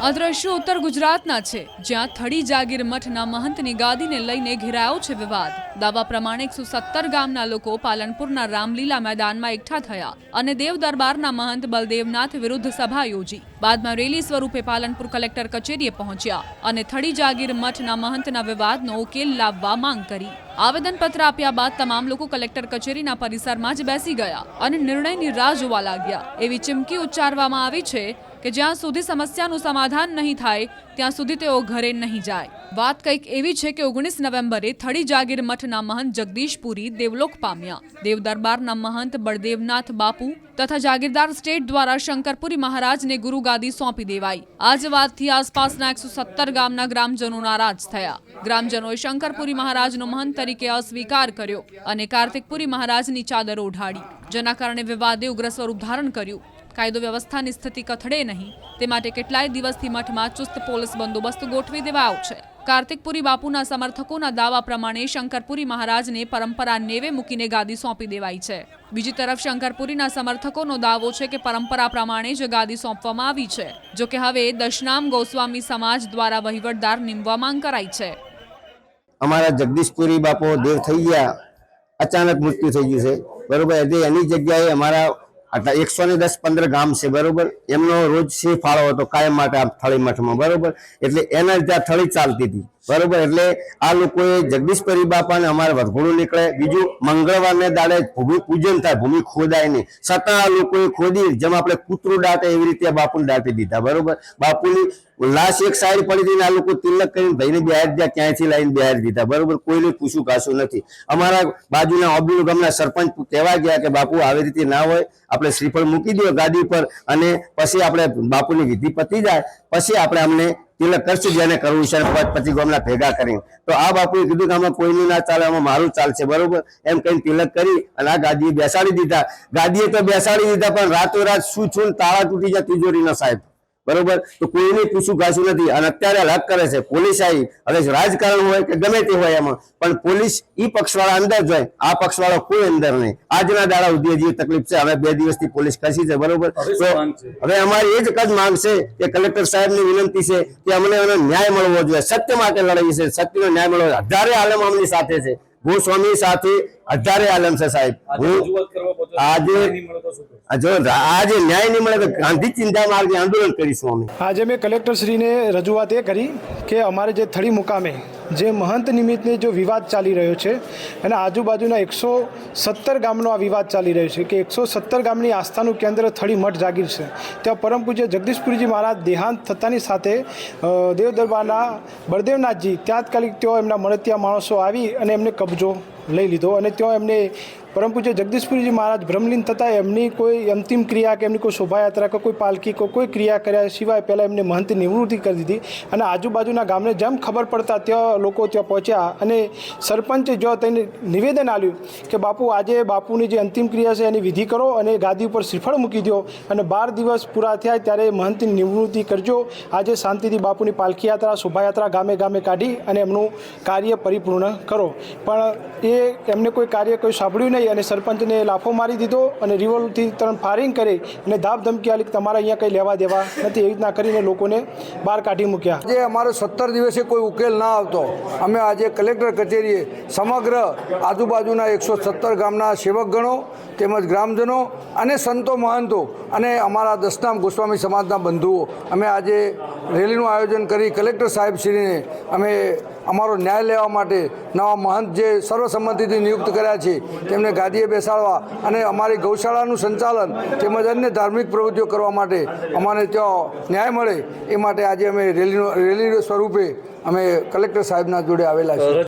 આ દ્રશ્યો ઉત્તર ગુજરાતના છે, જ્યાં થડી જાગીર મઠના મહંતની ગાદીને લઈને ઘેરાયો છે વિવાદ। દાવા પ્રમાણે 117 ગામના લોકો પાલનપુરના રામલીલા મેદાનમાં એકઠા થયા અને દેવ દરબારના મહંત બલદેવનાથ વિરુદ્ધ સભા યોજી। બાદમાં રેલી સ્વરૂપે પાલનપુર કલેક્ટર કચેરીએ પહોંચ્યા અને થડી જાગીર મઠના મહંતના વિવાદનો ઉકેલ લાવવા માંગ કરી। આવેદનપત્ર આપ્યા બાદ તમામ લોકો કલેક્ટર કચેરીના પરિસરમાં જ બેસી ગયા અને નિર્ણયની રાહ જોવા લાગ્યા। એવી ચીમકી ઉચ્ચારવામાં આવી છે કે જ્યાં સુધી સમસ્યાનું સમાધાન નહીં થાય ત્યાં સુધી તેઓ ઘરે નહીં જાય। વાત કંઈક એવી છે કે 19 નવેમ્બરે થડી જાગીર મઠના મહંત જગદીશપુરી દેવલોક પામ્યા। દેવ દરબારના મહંત બળદેવનાથ બાપુ તથા જાગીરદાર સ્ટેટ દ્વારા શંકરપુરી મહારાજને ગુરુગાદી સોંપી દેવાઈ। આ જ વાતથી આસપાસના 117 ગામના ગ્રામજનો નારાજ થયા। ગ્રામજનોએ શંકરપુરી મહારાજનો મહંત તરીકે અસ્વીકાર કર્યો અને કાર્તિકપુરી મહારાજની ચાદર ઓઢાડી, જેના કારણે વિવાદે ઉગ્ર સ્વરૂપ ધારણ કર્યું। કાયદો વ્યવસ્થાની સ્થિતિ કથળે નહીં તે માટે કેટલાય દિવસથી મઠમાં ચુસ્ત પોલીસ બંદોબસ્ત ગોઠવી દેવાયો છે। કાર્તિકપુરી બાપુના સમર્થકોના દાવા પ્રમાણે શંકરપુરી મહારાજને પરંપરા નેવે મૂકીને ગાદી સોંપી દેવાઈ છે। બીજી તરફ શંકરપુરીના સમર્થકોનો દાવો છે કે પરંપરા પ્રમાણે જ ગાદી સોંપવામાં આવી છે। જો કે હવે દશનામ ગોસ્વામી સમાજ દ્વારા વહીવટદાર નિમવા માંગ કરાઈ છે। અમારા જગદીશપુરી બાપો દેવ થઈ ગયા, અચાનક મૃત્યુ થઈ ગયું છે, બરોબર। એટલે એની જગ્યાએ અમારા 110-15 ગામ છે, બરોબર। એમનો રોજ સિંહ ફાળો હતો કાયમ માટે આ થળી મઠમાં, બરોબર। એટલે એના ત્યાં થળી ચાલતી હતી, બરોબર। એટલે આ લોકોએ જગદીશપુરી બાપાને અમારે વરઘોડું નીકળે, બીજું મંગળવારને દાડે ભૂમિ પૂજન થાય, ભૂમિ ખોદાય નહીં, છતાં આ લોકોએ ખોદી જેમ આપણે કૂતરું દાટે એવી રીતે બાપુને દાટી દીધા, બરોબર। બાપુની લાશ એક સાઈડ પડી હતી, આ લોકો તિલક કરીને ભાઈને બહાર જ્યાં ક્યાંયથી લાવીને બહાર દીધા, બરોબર। કોઈને પૂછું કાશું નથી। અમારા બાજુના અબ્દુલ ગામના સરપંચ કહેવા ગયા કે બાપુ આવી રીતે ના હોય, આપણે શ્રીફળ મૂકી દો ગાદી પર અને પછી આપણે બાપુની વિધિ પતી જાય પછી આપણે અમને તિલક કરશું, જેને કરવું છે 25 ગામના ભેગા કરીને। તો આ બાપુએ કીધું કે આમાં કોઈનું ના ચાલે, આમાં મારું ચાલશે, બરોબર। એમ કહીને તિલક કરી અને આ ગાદીએ બેસાડી દીધા। ગાદીએ તો બેસાડી દીધા, પણ રાતોરાત શું છું તાળા તૂટી જાય તિજોરીના, સાહેબ, બરોબર। તો કોઈને પૂછું ઘાસું નથી અને અત્યારે હક કરે છે પોલીસ આવી। હવે રાજકારણ હોય કે ગમે તે હોય એમાં પણ પોલીસ ઈ પક્ષવાળા અંદર જાય, આ પક્ષવાળો કોઈ અંદર નહીં। આજના દાડા સુધી જે તકલીફ છે, હવે 2 દિવસથી પોલીસ ખસી છે, બરોબર। તો હવે અમારી એ જ માંગ છે કે કલેક્ટર સાહેબની વિનંતી છે કે અમને એનો ન્યાય મળવો જોઈએ। સત્ય માટે લડાઈ છે, સત્યનો ન્યાય મળવો જોઈએ। હજારે આલમ અમની સાથે છે, ગોસ્વામી સાથે હજારે આલમ છે, સાહેબ। આજે ન્યાય નહીં મળે તો ગાંધી ચિંતા માર્ગે આંદોલન કરીશું અમે। આજે મેં કલેક્ટરશ્રીને રજૂઆત એ કરી કે અમારે જે થડી મુકામે જે મહંત નિમિત્તે જો વિવાદ ચાલી રહ્યો છે અને આજુબાજુના 117 ગામનો આ વિવાદ ચાલી રહ્યો છે કે 117 ગામની આસ્થાનું કેન્દ્ર થડી મઠ જાગીર છે, ત્યાં પરમ પૂજ્ય જગદીશપુરીજી મહારાજ દેહાંત થતાની સાથે દેવ દરબારના બળદેવનાથજી તાત્કાલિક તેઓ એમના મળતિયા માણસો આવી અને એમને કબજો લઈ લીધો અને ત્યાં એમને પરમ પૂજ્ય જગદીશપુરીજી મહારાજ બ્રહ્મલીન થતાં એમની કોઈ અંતિમ ક્રિયા કે એમની કોઈ શોભાયાત્રા કે કોઈ પાલકી કે કોઈ ક્રિયા કર્યા સિવાય પહેલાં એમને મહંતની નિવૃત્તિ કરી દીધી અને આજુબાજુના ગામને જેમ ખબર પડતા ત્યાં લોકો ત્યાં પહોંચ્યા અને સરપંચે જો તેને નિવેદન આપ્યું કે બાપુ આજે બાપુની જે અંતિમ ક્રિયા છે એની વિધિ કરો અને ગાદી ઉપર શ્રીફળ મૂકી દો અને 12 દિવસ પૂરા થયા ત્યારે મહંતની નિવૃત્તિ કરજો। આજે શાંતિથી બાપુની પાલકી યાત્રા શોભાયાત્રા ગામે ગામે કાઢી અને એમનું કાર્ય પરિપૂર્ણ કરો, પણ એમને કોઈ કાર્ય કોઈ સાંભળ્યું નહીં અને સરપંચને લાફો મારી દીધો અને રિવોલ્વરથી તરત ફાયરિંગ કરી અને ધાપ ધમકી આલી તમારે અહીંયા કંઈ લેવા દેવા નથી, એવી રીતના કરીને લોકોને બહાર કાઢી મૂક્યા। આજે અમારો 17 દિવસે કોઈ ઉકેલ ના આવતો, અમે આજે કલેક્ટર કચેરીએ સમગ્ર આજુબાજુના 117 ગામના સેવકગણો તેમજ ગ્રામજનો અને સંતો મહંતો અને અમારા દશનામ ગોસ્વામી સમાજના બંધુઓ અમે આજે રેલીનું આયોજન કરી કલેક્ટર સાહેબશ્રીને અમે અમારો ન્યાય લેવા માટે નવા મહંત જે સર્વસંમતિથી નિયુક્ત કર્યા છે તેમને ગાદીએ બેસાડવા અને અમારી ગૌશાળાનું સંચાલન તેમજ અન્ય ધાર્મિક પ્રવૃત્તિઓ કરવા માટે અમારે ત્યાં ન્યાય મળે એ માટે આજે અમે રેલી સ્વરૂપે અમે કલેક્ટર સાહેબના જોડે આવેલા છીએ।